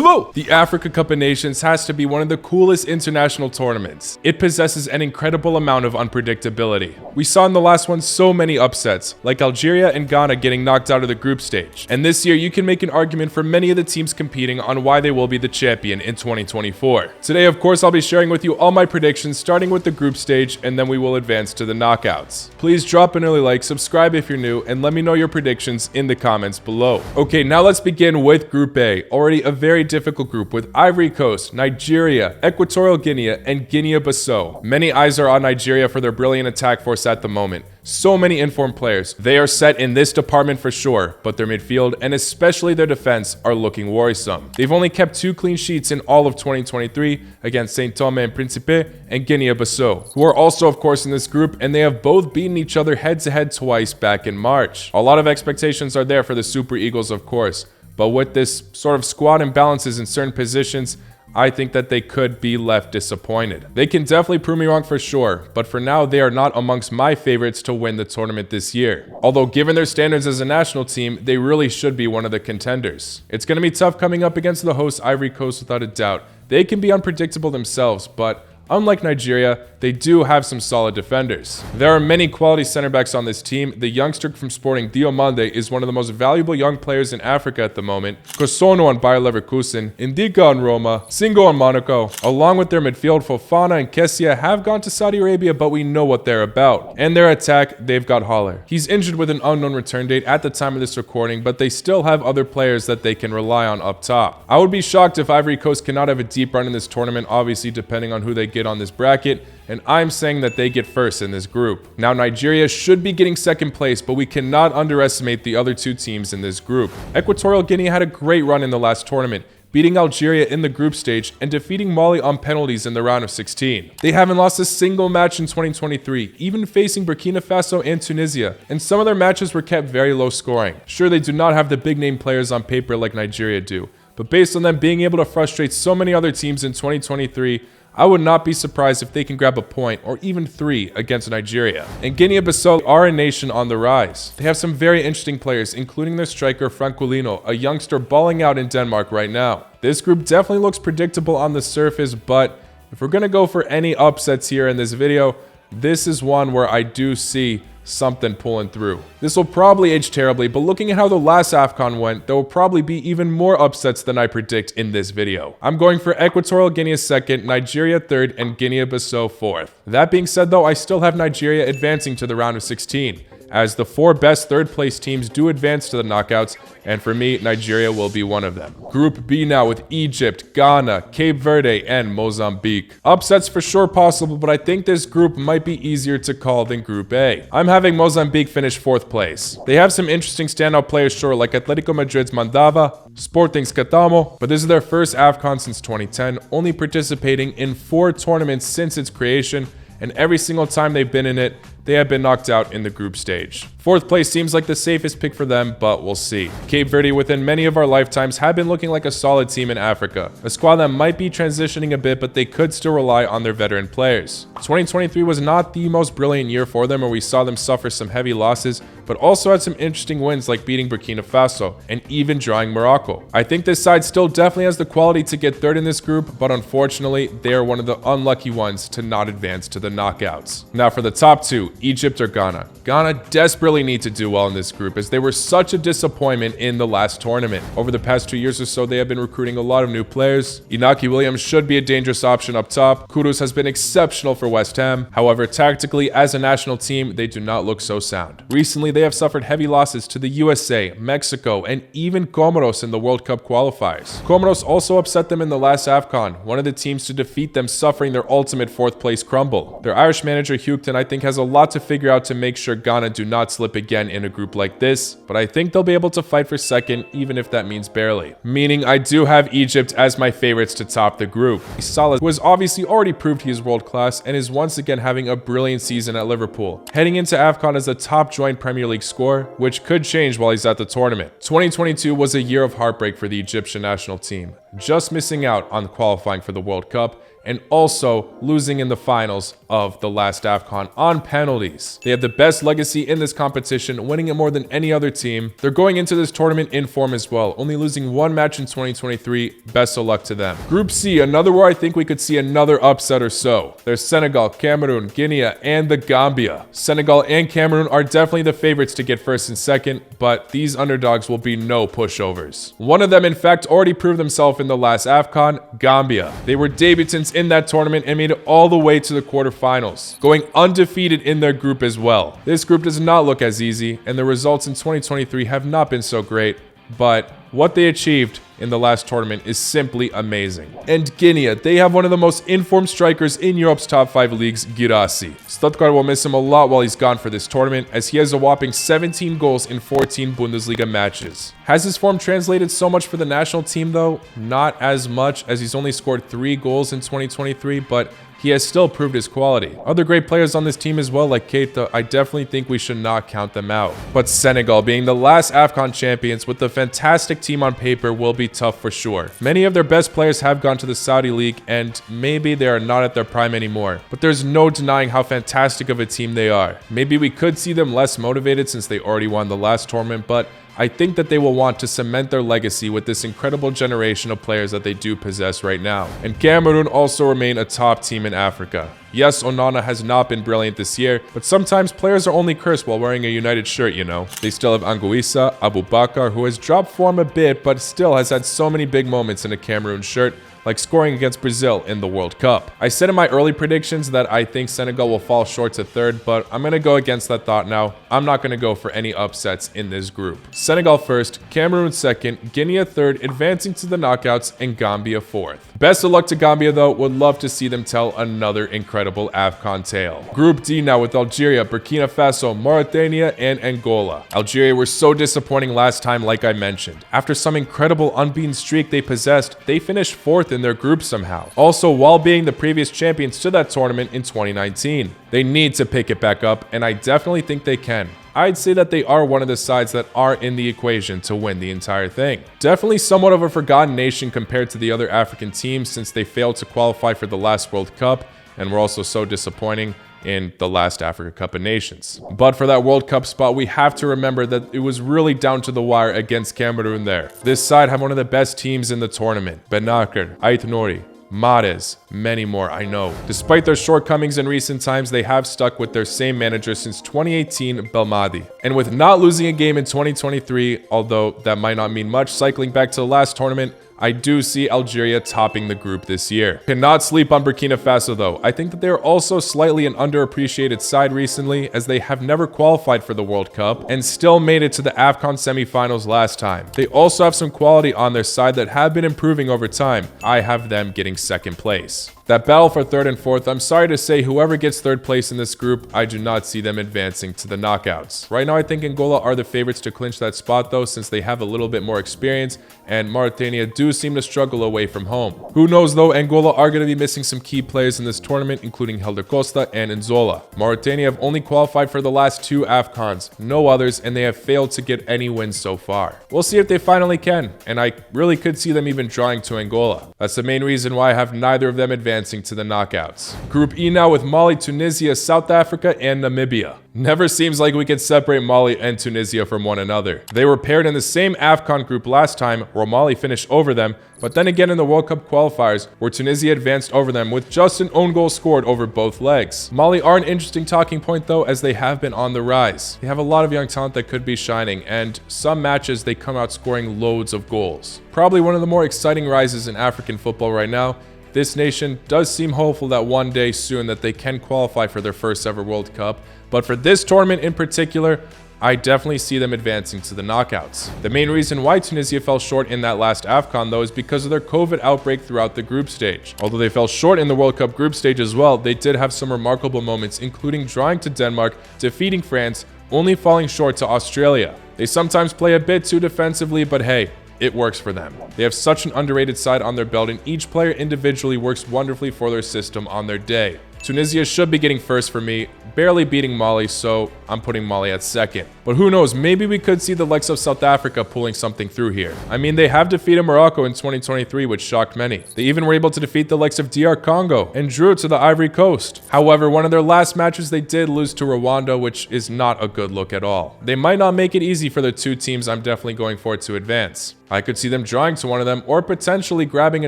Salute! The Africa Cup of Nations has to be one of the coolest international tournaments. It possesses an incredible amount of unpredictability. We saw in the last one so many upsets, like Algeria and Ghana getting knocked out of the group stage. And this year you can make an argument for many of the teams competing on why they will be the champion in 2024. Today, of course, I'll be sharing with you all my predictions, starting with the group stage, and then we will advance to the knockouts. Please drop an early like, subscribe if you're new, and let me know your predictions in the comments below. Okay, now let's begin with Group A, already a very difficult group with Ivory Coast, Nigeria, Equatorial Guinea, and Guinea-Bissau. Many eyes are on Nigeria for their brilliant attack force at the moment. So many informed players. They are set in this department for sure, but their midfield and especially their defense are looking worrisome. They've only kept 2 clean sheets in all of 2023 against Saint Tome and Principe and Guinea-Bissau, who are also of course in this group, and they have both beaten each other head-to-head twice back in March. A lot of expectations are there for the Super Eagles, of course, but with this sort of squad imbalances in certain positions, I think that they could be left disappointed. They can definitely prove me wrong for sure, but for now they are not amongst my favorites to win the tournament this year. Although given their standards as a national team, they really should be one of the contenders. It's going to be tough coming up against the host Ivory Coast without a doubt. They can be unpredictable themselves, but unlike Nigeria, they do have some solid defenders. There are many quality center backs on this team. The youngster from Sporting Diomande is one of the most valuable young players in Africa at the moment. Kosono on Bayer Leverkusen, Indica on Roma, Singo on Monaco, along with their midfield, Fofana and Kessia have gone to Saudi Arabia, but we know what they're about. And their attack, they've got Haller. He's injured with an unknown return date at the time of this recording, but they still have other players that they can rely on up top. I would be shocked if Ivory Coast cannot have a deep run in this tournament, obviously depending on who they get on this bracket, and I'm saying that they get first in this group. Now Nigeria should be getting second place, but we cannot underestimate the other 2 teams in this group. Equatorial Guinea had a great run in the last tournament, beating Algeria in the group stage and defeating Mali on penalties in the round of 16. They haven't lost a single match in 2023, even facing Burkina Faso and Tunisia, and some of their matches were kept very low scoring. Sure, they do not have the big name players on paper like Nigeria do, but based on them being able to frustrate so many other teams in 2023, I would not be surprised if they can grab a point or even 3 against Nigeria. And Guinea-Bissau are a nation on the rise. They have some very interesting players, including their striker Francolino, a youngster balling out in Denmark right now. This group definitely looks predictable on the surface, but if we're going to go for any upsets here in this video, this is one where I do see something pulling through. This will probably age terribly, but looking at how the last AFCON went, there will probably be even more upsets than I predict in this video. I'm going for Equatorial Guinea second, Nigeria third, and Guinea-Bissau fourth. That being said though, I still have Nigeria advancing to the round of 16. As the 4 best third place teams do advance to the knockouts, and for me, Nigeria will be one of them. Group B now with Egypt, Ghana, Cape Verde, and Mozambique. Upsets for sure possible, but I think this group might be easier to call than Group A. I'm having Mozambique finish 4th place. They have some interesting standout players, sure, like Atletico Madrid's Mandava, Sporting's Catamo, but this is their first AFCON since 2010, only participating in 4 tournaments since its creation, and every single time they've been in it, they have been knocked out in the group stage. 4th place seems like the safest pick for them, but we'll see. Cape Verde within many of our lifetimes have been looking like a solid team in Africa. A squad that might be transitioning a bit, but they could still rely on their veteran players. 2023 was not the most brilliant year for them, where we saw them suffer some heavy losses, but also had some interesting wins like beating Burkina Faso and even drawing Morocco. I think this side still definitely has the quality to get 3rd in this group, but unfortunately, they are one of the unlucky ones to not advance to the knockouts. Now for the top 2, Egypt or Ghana. Ghana desperately need to do well in this group, as they were such a disappointment in the last tournament. Over the past 2 years or so, they have been recruiting a lot of new players. Inaki Williams should be a dangerous option up top. Kudus has been exceptional for West Ham. However, tactically, as a national team, they do not look so sound. Recently, they have suffered heavy losses to the USA, Mexico, and even Comoros in the World Cup qualifiers. Comoros also upset them in the last AFCON, one of the teams to defeat them, suffering their ultimate 4th place crumble. Their Irish manager Houghton, I think, has a lot to figure out to make sure Ghana do not slip again in a group like this, but I think they'll be able to fight for 2nd, even if that means barely. Meaning I do have Egypt as my favorites to top the group. Salah, who has obviously already proved he is world class and is once again having a brilliant season at Liverpool, heading into AFCON as a top joint Premier League scorer, which could change while he's at the tournament. 2022 was a year of heartbreak for the Egyptian national team, just missing out on qualifying for the World Cup, and also losing in the finals of the last AFCON on penalties. They have the best legacy in this competition, winning it more than any other team. They're going into this tournament in form as well, only losing one match in 2023. Best of luck to them. Group C, another where I think we could see another upset or so. There's Senegal, Cameroon, Guinea, and the Gambia. Senegal and Cameroon are definitely the favorites to get first and second, but these underdogs will be no pushovers. One of them, in fact, already proved themselves in the last AFCON, Gambia. They were debutants in that tournament and made it all the way to the quarterfinals, going undefeated in their group as well. This group does not look as easy, and the results in 2023 have not been so great, but what they achieved in the last tournament is simply amazing. And Guinea, they have one of the most informed strikers in Europe's top 5 leagues, Guirassy. Stuttgart will miss him a lot while he's gone for this tournament, as he has a whopping 17 goals in 14 Bundesliga matches. Has his form translated so much for the national team though? Not as much, as he's only scored 3 goals in 2023, but he has still proved his quality. Other great players on this team as well, like Keita, I definitely think we should not count them out. But Senegal, being the last AFCON champions with a fantastic team on paper, will be tough for sure. Many of their best players have gone to the Saudi League, and maybe they are not at their prime anymore. But there's no denying how fantastic of a team they are. Maybe we could see them less motivated since they already won the last tournament, but I think that they will want to cement their legacy with this incredible generation of players that they do possess right now. And Cameroon also remain a top team in Africa. Yes, Onana has not been brilliant this year, but sometimes players are only cursed while wearing a United shirt, you know. They still have Anguissa, Abubakar, who has dropped form a bit, but still has had so many big moments in a Cameroon shirt, like scoring against Brazil in the World Cup. I said in my early predictions that I think Senegal will fall short to third, but I'm going to go against that thought now. I'm not going to go for any upsets in this group. Senegal first, Cameroon second, Guinea third, advancing to the knockouts, and Gambia fourth. Best of luck to Gambia though, would love to see them tell another incredible AFCON tale. Group D now with Algeria, Burkina Faso, Mauritania, and Angola. Algeria were so disappointing last time, like I mentioned. After some incredible unbeaten streak they possessed, they finished fourth in their group somehow. Also, while being the previous champions to that tournament in 2019. They need to pick it back up, and I definitely think they can. I'd say that they are one of the sides that are in the equation to win the entire thing. Definitely somewhat of a forgotten nation compared to the other African teams since they failed to qualify for the last World Cup and were also so disappointing in the last Africa Cup of Nations. But for that World Cup spot, we have to remember that it was really down to the wire against Cameroon there. This side have one of the best teams in the tournament. Benacer, Ait Nouri, Mahrez, many more, I know. Despite their shortcomings in recent times, they have stuck with their same manager since 2018, Belmadi. And with not losing a game in 2023, although that might not mean much, cycling back to the last tournament, I do see Algeria topping the group this year. Cannot sleep on Burkina Faso though. I think that they are also slightly an underappreciated side recently, as they have never qualified for the World Cup and still made it to the AFCON semifinals last time. They also have some quality on their side that have been improving over time. I have them getting second place. That battle for third and fourth, I'm sorry to say whoever gets third place in this group, I do not see them advancing to the knockouts. Right now I think Angola are the favorites to clinch that spot though, since they have a little bit more experience, and Mauritania do seem to struggle away from home. Who knows though, Angola are going to be missing some key players in this tournament, including Helder Costa and Nzola. Mauritania have only qualified for the last 2 AFCONs, no others, and they have failed to get any wins so far. We'll see if they finally can, and I really could see them even drawing to Angola. That's the main reason why I have neither of them advancing to the knockouts. Group E now with Mali, Tunisia, South Africa, and Namibia. Never seems like we can separate Mali and Tunisia from one another. They were paired in the same AFCON group last time, where Mali finished over them, but then again in the World Cup qualifiers, where Tunisia advanced over them with just an own goal scored over both legs. Mali are an interesting talking point though, as they have been on the rise. They have a lot of young talent that could be shining, and some matches they come out scoring loads of goals. Probably one of the more exciting rises in African football right now. This nation does seem hopeful that one day soon that they can qualify for their first ever World Cup, but for this tournament in particular, I definitely see them advancing to the knockouts. The main reason why Tunisia fell short in that last AFCON though is because of their COVID outbreak throughout the group stage. Although they fell short in the World Cup group stage as well, they did have some remarkable moments, including drawing to Denmark, defeating France, only falling short to Australia. They sometimes play a bit too defensively, but hey, it works for them. They have such an underrated side on their belt, and each player individually works wonderfully for their system on their day. Tunisia should be getting first for me, barely beating Mali, so I'm putting Mali at second. But who knows, maybe we could see the likes of South Africa pulling something through here. I mean, they have defeated Morocco in 2023, which shocked many. They even were able to defeat the likes of DR Congo and drew to the Ivory Coast. However, one of their last matches they did lose to Rwanda, which is not a good look at all. They might not make it easy for the two teams I'm definitely going for to advance. I could see them drawing to one of them or potentially grabbing a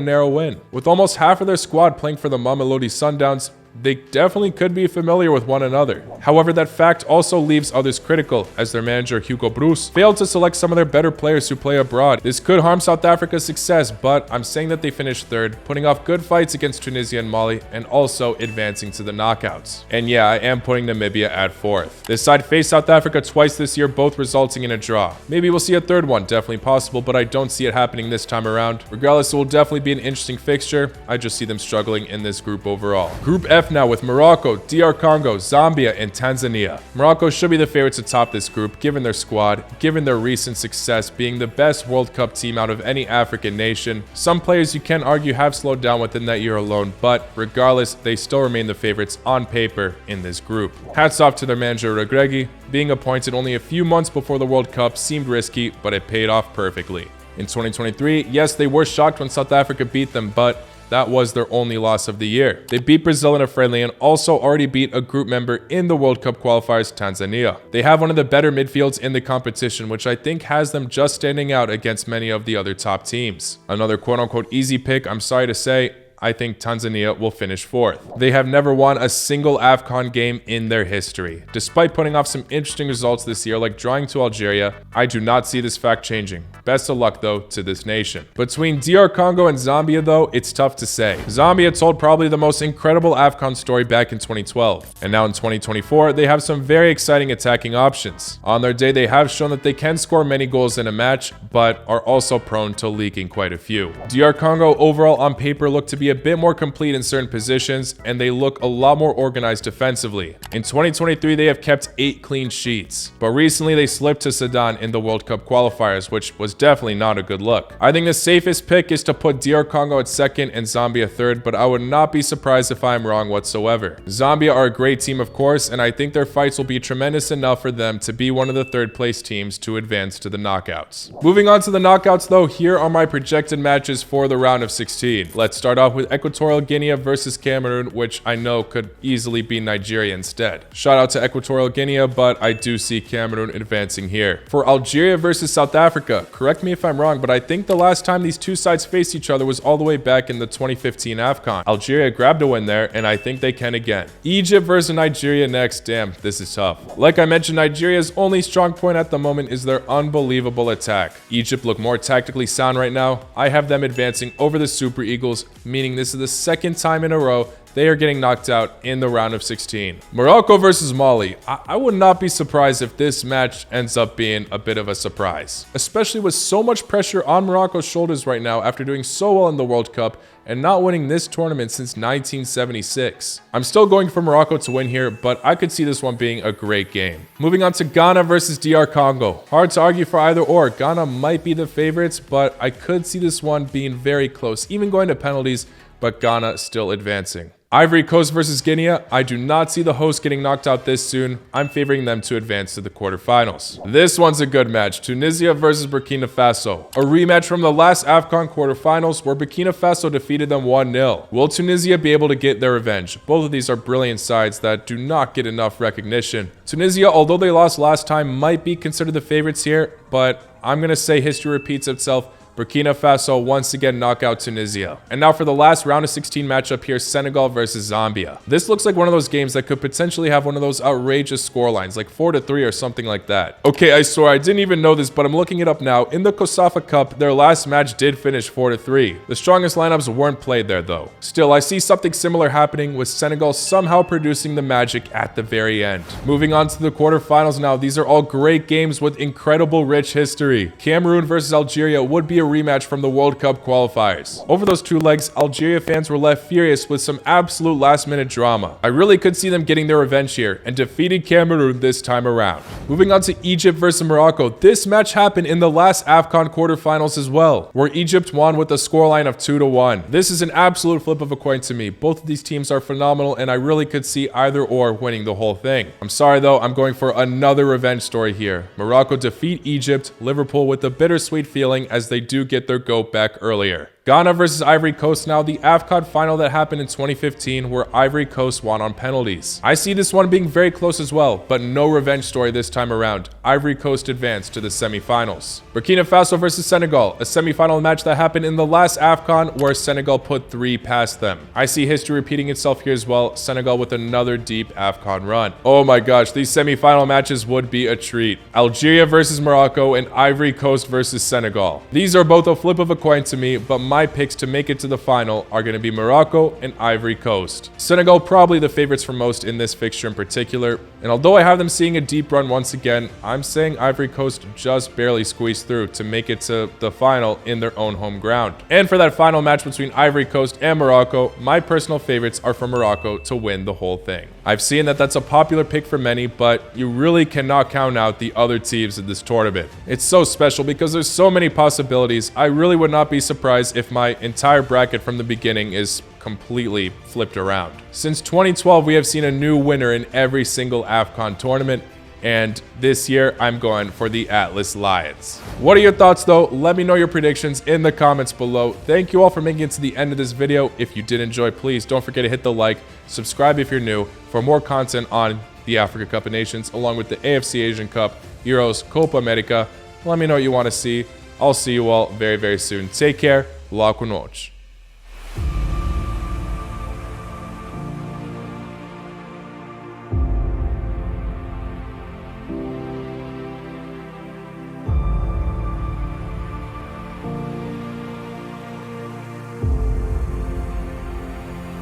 narrow win. With almost half of their squad playing for the Mamelodi Sundowns, they definitely could be familiar with one another. However, that fact also leaves others critical, as their manager Hugo Broos failed to select some of their better players who play abroad. This could harm South Africa's success, but I'm saying that they finished third, putting off good fights against Tunisia and Mali, and also advancing to the knockouts. And yeah, I am putting Namibia at fourth. This side faced South Africa twice this year, both resulting in a draw. Maybe we'll see a third one, definitely possible, but I don't see it happening this time around. Regardless, it will definitely be an interesting fixture. I just see them struggling in this group overall. Group F now with Morocco, DR Congo, Zambia, and Tanzania. Morocco should be the favorites to top this group, given their squad, given their recent success being the best World Cup team out of any African nation. Some players you can argue have slowed down within that year alone, but regardless, they still remain the favorites on paper in this group. Hats off to their manager Regragui. Being appointed only a few months before the World Cup seemed risky, but it paid off perfectly. In 2023, yes, they were shocked when South Africa beat them, but that was their only loss of the year. They beat Brazil in a friendly and also already beat a group member in the World Cup qualifiers, Tanzania. They have one of the better midfields in the competition, which I think has them just standing out against many of the other top teams. Another quote-unquote easy pick, I'm sorry to say, I think Tanzania will finish fourth. They have never won a single AFCON game in their history. Despite putting off some interesting results this year, like drawing to Algeria, I do not see this fact changing. Best of luck, though, to this nation. Between DR Congo and Zambia, though, it's tough to say. Zambia told probably the most incredible AFCON story back in 2012. And now in 2024, they have some very exciting attacking options. On their day, they have shown that they can score many goals in a match, but are also prone to leaking quite a few. DR Congo overall on paper look to be a bit more complete in certain positions, and they look a lot more organized defensively. In 2023, they have kept 8 clean sheets, but recently they slipped to Sudan in the World Cup qualifiers, which was definitely not a good look. I think the safest pick is to put DR Congo at second and Zambia third, but I would not be surprised if I'm wrong whatsoever. Zambia are a great team, of course, and I think their fights will be tremendous enough for them to be one of the third place teams to advance to the knockouts. Moving on to the knockouts, though, here are my projected matches for the round of 16. Let's start off with Equatorial Guinea versus Cameroon, which I know could easily be Nigeria instead. Shout out to Equatorial Guinea, but I do see Cameroon advancing here. For Algeria versus South Africa, correct me if I'm wrong, but I think the last time these two sides faced each other was all the way back in the 2015 AFCON. Algeria grabbed a win there, and I think they can again. Egypt versus Nigeria next. Damn, this is tough. Like I mentioned, Nigeria's only strong point at the moment is their unbelievable attack. Egypt look more tactically sound right now. I have them advancing over the Super Eagles, meaning this is the second time in a row they are getting knocked out in the round of 16. Morocco versus Mali. I would not be surprised if this match ends up being a bit of a surprise, especially with so much pressure on Morocco's shoulders right now after doing so well in the World Cup and not winning this tournament since 1976. I'm still going for Morocco to win here, but I could see this one being a great game. Moving on to Ghana versus DR Congo. Hard to argue for either or. Ghana might be the favorites, but I could see this one being very close, even going to penalties, but Ghana still advancing. Ivory Coast versus Guinea. I do not see the host getting knocked out this soon. I'm favoring them to advance to the quarterfinals. This one's a good match. Tunisia versus Burkina Faso. A rematch from the last AFCON quarterfinals where Burkina Faso defeated them 1-0. Will Tunisia be able to get their revenge? Both of these are brilliant sides that do not get enough recognition. Tunisia, although they lost last time, might be considered the favorites here, but I'm going to say history repeats itself. Burkina Faso once again knock out Tunisia. And now for the last round of 16 matchup here, Senegal versus Zambia. This looks like one of those games that could potentially have one of those outrageous scorelines, like 4-3 or something like that. Okay, I swear I didn't even know this, but I'm looking it up now. In the COSAFA Cup, their last match did finish 4-3. The strongest lineups weren't played there though. Still, I see something similar happening with Senegal somehow producing the magic at the very end. Moving on to the quarterfinals now, these are all great games with incredible rich history. Cameroon versus Algeria would be a rematch from the World Cup qualifiers. Over those 2 legs, Algeria fans were left furious with some absolute last-minute drama. I really could see them getting their revenge here and defeating Cameroon this time around. Moving on to Egypt versus Morocco, this match happened in the last AFCON quarterfinals as well, where Egypt won with a scoreline of 2-1. This is an absolute flip of a coin to me. Both of these teams are phenomenal, and I really could see either or winning the whole thing. I'm sorry though, I'm going for another revenge story here. Morocco defeat Egypt, Liverpool with a bittersweet feeling as they do get their GOAT back earlier. Ghana versus Ivory Coast now, the AFCON final that happened in 2015 where Ivory Coast won on penalties. I see this one being very close as well, but no revenge story this time around. Ivory Coast advanced to the semifinals. Burkina Faso versus Senegal, a semifinal match that happened in the last AFCON where Senegal put 3 past them. I see history repeating itself here as well, Senegal with another deep AFCON run. Oh my gosh, these semifinal matches would be a treat. Algeria versus Morocco and Ivory Coast versus Senegal. These are both a flip of a coin to me, but my picks to make it to the final are going to be Morocco and Ivory Coast. Senegal probably the favorites for most in this fixture in particular, and although I have them seeing a deep run once again, I'm saying Ivory Coast just barely squeezed through to make it to the final in their own home ground. And for that final match between Ivory Coast and Morocco, my personal favorites are for Morocco to win the whole thing. I've seen that that's a popular pick for many, but you really cannot count out the other teams in this tournament. It's so special because there's so many possibilities. I really would not be surprised if my entire bracket from the beginning is completely flipped around. Since 2012, we have seen a new winner in every single AFCON tournament, and this year I'm going for the Atlas Lions. What are your thoughts though? Let me know your predictions in the comments below. Thank you all for making it to the end of this video. If you did enjoy, please don't forget to hit the like, subscribe if you're new for more content on the Africa Cup of Nations, along with the AFC Asian Cup, Euros, Copa America. Let me know what you want to see. I'll see you all very, very soon. Take care. Boa noite.